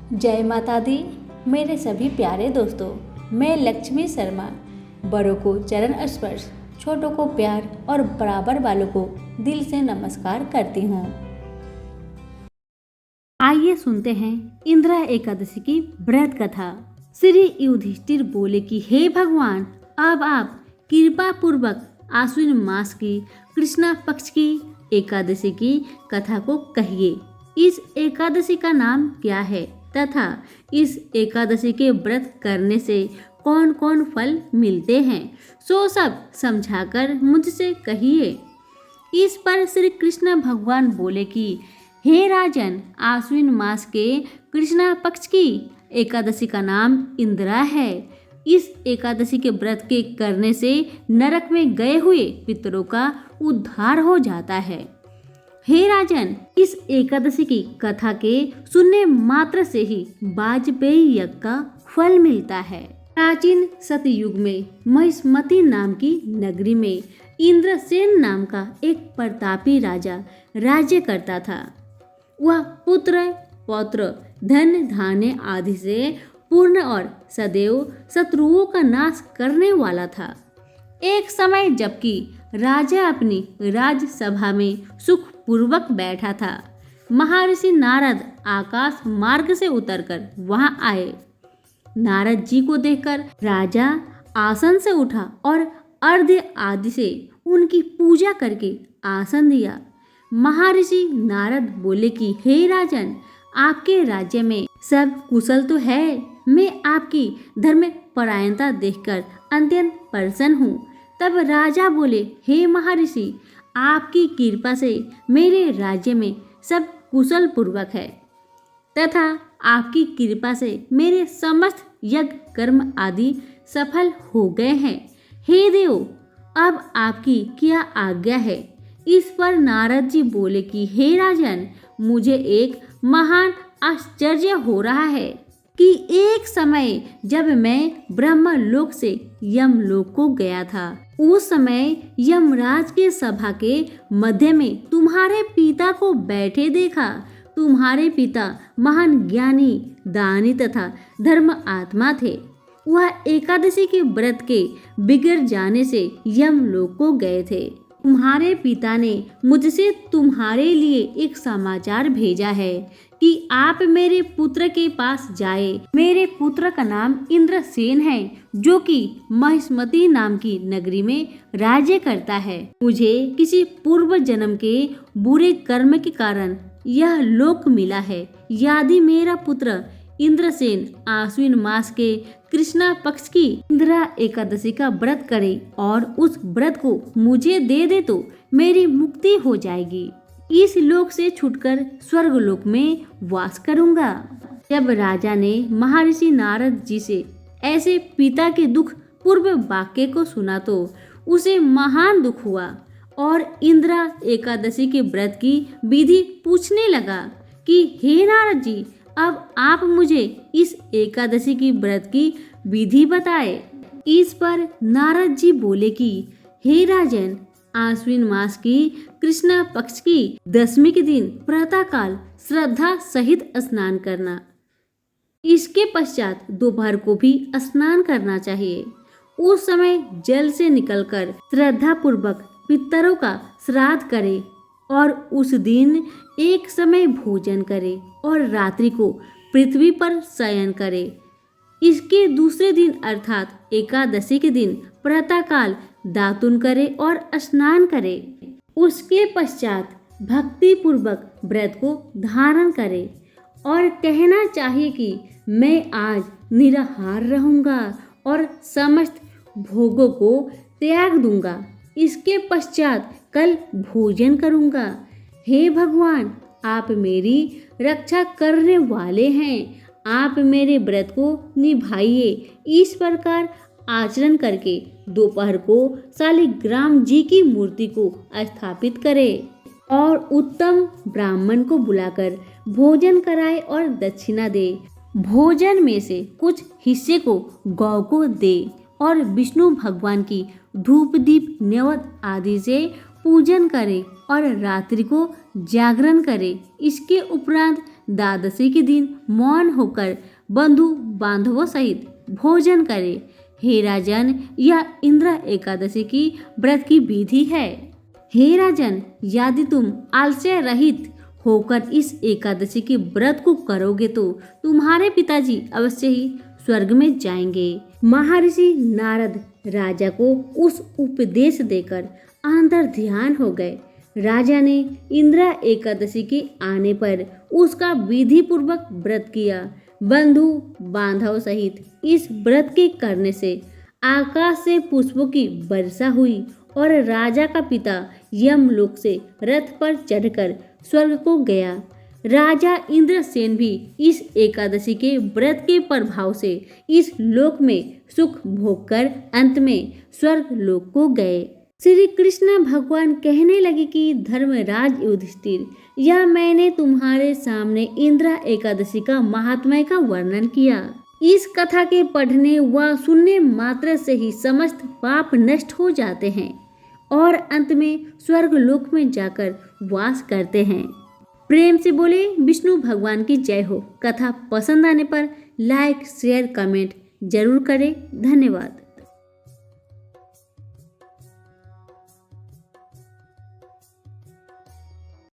जय माता दी। मेरे सभी प्यारे दोस्तों, मैं लक्ष्मी शर्मा बड़ों को चरण स्पर्श, छोटों को प्यार और बराबर वालों को दिल से नमस्कार करती हूँ। आइए सुनते हैं इंदिरा एकादशी की व्रत कथा। श्री युधिष्ठिर बोले कि हे भगवान, अब आप कृपा पूर्वक आश्विन मास की कृष्णा पक्ष की एकादशी की कथा को कहिए। इस एकादशी का नाम क्या है तथा इस एकादशी के व्रत करने से कौन कौन फल मिलते हैं, सो सब समझाकर मुझसे कहिए। इस पर श्री कृष्ण भगवान बोले कि हे राजन, आश्विन मास के कृष्णा पक्ष की एकादशी का नाम इंदिरा है। इस एकादशी के व्रत के करने से नरक में गए हुए पितरों का उद्धार हो जाता है। हे राजन, इस एकादशी की कथा के सुनने मात्र से ही वाजपेयी यज्ञ का फल मिलता है। प्राचीन सतयुग में महिष्मती नाम की नगरी में इंद्रसेन नाम का एक प्रतापी राजा राज्य करता था। वह पुत्र पौत्र धन धान्य आदि से पूर्ण और सदैव शत्रुओं का नाश करने वाला था। एक समय जबकि राजा अपनी राजसभा में सुख पूर्वक बैठा था, महर्षि नारद आकाश मार्ग से उतरकर वहां आए। नारद जी को देखकर राजा आसन से उठा और अर्घ्य आदि से उनकी पूजा करके आसन दिया। महर्षि नारद बोले कि हे राजन, आपके राज्य में सब कुशल तो है। मैं आपकी धर्म परायणता देखकर अत्यंत प्रसन्न हूँ। तब राजा बोले, हे महर्षि, आपकी कृपा से मेरे राज्य में सब कुशल पूर्वक है तथा आपकी कृपा से मेरे समस्त यज्ञ कर्म आदि सफल हो गए हैं। हे देव, अब आपकी क्या आज्ञा है। इस पर नारद जी बोले कि हे राजन, मुझे एक महान आश्चर्य हो रहा है कि एक समय जब मैं ब्रह्मलोक से यमलोक को गया था, उस समय यमराज के सभा के मध्य में तुम्हारे पिता को बैठे देखा। तुम्हारे पिता महान ज्ञानी, दानी तथा धर्म आत्मा थे। वह एकादशी के व्रत के बिगड़ जाने से यमलोक को गए थे। तुम्हारे पिता ने मुझसे तुम्हारे लिए एक समाचार भेजा है कि आप मेरे पुत्र के पास जाए। मेरे पुत्र का नाम इंद्रसेन है, जो कि महिष्मती नाम की नगरी में राज्य करता है। मुझे किसी पूर्व जन्म के बुरे कर्म के कारण यह लोक मिला है। यदि मेरा पुत्र इंद्रसेन आश्विन मास के कृष्णा पक्ष की इंदिरा एकादशी का व्रत करे और उस व्रत को मुझे दे दे तो मेरी मुक्ति हो जाएगी। इस लोक से छूटकर स्वर्ग लोक में वास करूंगा। जब राजा ने महर्षि नारद जी से ऐसे पिता के दुख पूर्व वाक्य को सुना तो उसे महान दुख हुआ और इंदिरा एकादशी के व्रत की विधि पूछने लगा कि हे नारद जी, अब आप मुझे इस एकादशी की व्रत की विधि बताए। इस पर नारद जी बोले कि हे राजन, आश्विन मास की कृष्णा पक्ष की दशमी के दिन प्रातःकाल श्रद्धा सहित स्नान करना। इसके पश्चात दोपहर को भी स्नान करना चाहिए। उस समय जल से निकलकर श्रद्धा पूर्वक पितरों का श्राद्ध करे और उस दिन एक समय भोजन करे और रात्रि को पृथ्वी पर शयन करे। इसके दूसरे दिन अर्थात एकादशी के दिन प्रातःकाल दातुन करे और स्नान करे। उसके पश्चात भक्ति पूर्वक व्रत को धारण करे और कहना चाहिए कि मैं आज निराहार रहूंगा और समस्त भोगों को त्याग दूंगा। इसके पश्चात कल भोजन करूंगा। हे भगवान, आप मेरी रक्षा करने वाले हैं। आप मेरे व्रत को निभाइए। इस प्रकार आचरण करके दोपहर को शालिग्राम जी की मूर्ति को स्थापित करें और उत्तम ब्राह्मण को बुलाकर भोजन कराए और दक्षिणा दे। भोजन में से कुछ हिस्से को गौ को दे और विष्णु भगवान की धूप दीप नैवेद्य आदि से पूजन करे और रात्रि को जागरण करे। इसके उपरांत द्वादशी के दिन मौन होकर बंधु बांधवों सहित भोजन करे। हे राजन, यह इंद्र एकादशी की व्रत की विधि है। हे राजन, यदि तुम आलस्य रहित होकर इस एकादशी के व्रत को करोगे तो तुम्हारे पिताजी अवश्य ही स्वर्ग में जाएंगे। महर्षि नारद राजा को उस उपदेश देकर अंतर ध्यान हो गए। राजा ने इंद्र एकादशी के आने पर उसका विधि पूर्वक व्रत किया। बंधु बांधव सहित इस व्रत के करने से आकाश से पुष्पों की वर्षा हुई और राजा का पिता यमलोक से रथ पर चढ़कर स्वर्ग को गया। राजा इंद्रसेन भी इस एकादशी के व्रत के प्रभाव से इस लोक में सुख भोगकर अंत में स्वर्ग लोक को गए। श्री कृष्ण भगवान कहने लगे कि धर्मराज युधिष्ठिर, यह मैंने तुम्हारे सामने इंद्र एकादशी का महात्म्य का वर्णन किया। इस कथा के पढ़ने व सुनने मात्र से ही समस्त पाप नष्ट हो जाते हैं और अंत में स्वर्ग लोक में जाकर वास करते हैं। प्रेम से बोले विष्णु भगवान की जय हो। कथा पसंद आने पर लाइक शेयर कमेंट जरूर करें। धन्यवाद।